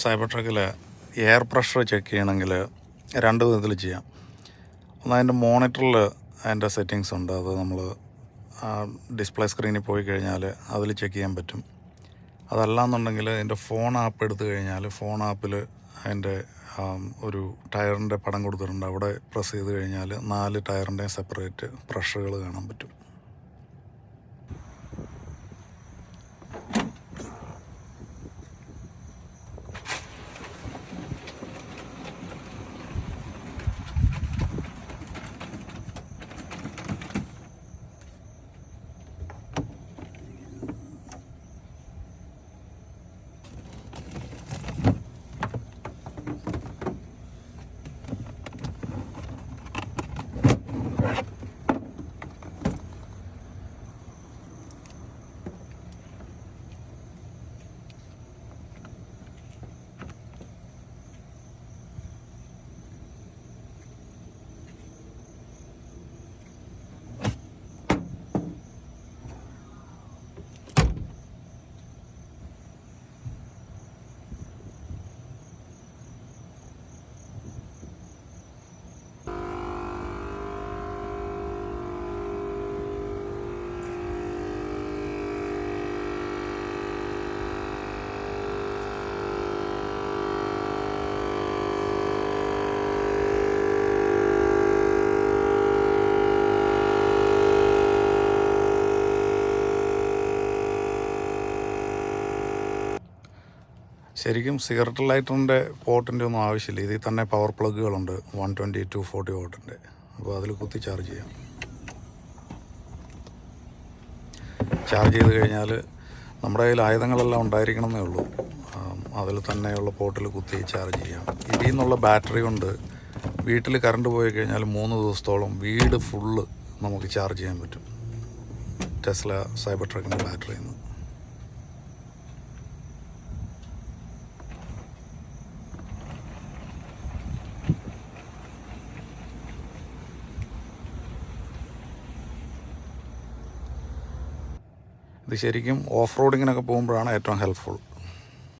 Cyber ട്രക്കിൽ air pressure check ചെയ്യണമെങ്കിൽ രണ്ട് വിധത്തിൽ ചെയ്യാം. ഒന്ന്, അതിൻ്റെ മോണിറ്ററിൽ അതിൻ്റെ സെറ്റിങ്സ് ഉണ്ട്. അത് നമ്മൾ ഡിസ്പ്ലേ സ്ക്രീനിൽ പോയി കഴിഞ്ഞാൽ അതിൽ ചെക്ക് ചെയ്യാൻ പറ്റും. അതല്ലാന്നുണ്ടെങ്കിൽ അതിൻ്റെ ഫോൺ ആപ്പ് എടുത്തു കഴിഞ്ഞാൽ ഫോൺ ആപ്പിൽ അതിൻ്റെ ഒരു ടയറിൻ്റെ പടം കൊടുത്തിട്ടുണ്ട്. അവിടെ പ്രസ് ചെയ്ത് കഴിഞ്ഞാൽ 4 ടയറിൻ്റെയും സെപ്പറേറ്റ് പ്രഷറുകൾ കാണാൻ പറ്റും. ശരിക്കും സിഗരറ്റ് ലൈറ്ററിൻ്റെ പോർട്ടിൻ്റെ ഒന്നും ആവശ്യമില്ല. ഇതിൽ തന്നെ പവർ പ്ലഗുകളുണ്ട് 120, 240 വോട്ടിൻ്റെ. അപ്പോൾ അതിൽ കുത്തി ചാർജ് ചെയ്യാം. ചാർജ് ചെയ്ത് കഴിഞ്ഞാൽ നമ്മുടെ കയ്യിൽ ആയുധങ്ങളെല്ലാം ഉണ്ടായിരിക്കണമെന്നേ ഉള്ളൂ. അതിൽ തന്നെയുള്ള പോർട്ടിൽ കുത്തി ചാർജ് ചെയ്യാം. ഇതിൽ നിന്നുള്ള ബാറ്ററി കൊണ്ട് വീട്ടിൽ കറണ്ട് പോയി കഴിഞ്ഞാൽ 3 ദിവസത്തോളം വീട് ഫുള്ള് നമുക്ക് ചാർജ് ചെയ്യാൻ പറ്റും. ടെസ്ല സൈബർ ട്രക്കിൻ്റെ ബാറ്ററിയിൽ നിന്ന്. ഇത് ശരിക്കും ഓഫ് റോഡിങ്ങിനൊക്കെ പോകുമ്പോഴാണ് ഏറ്റവും ഹെൽപ്ഫുൾ.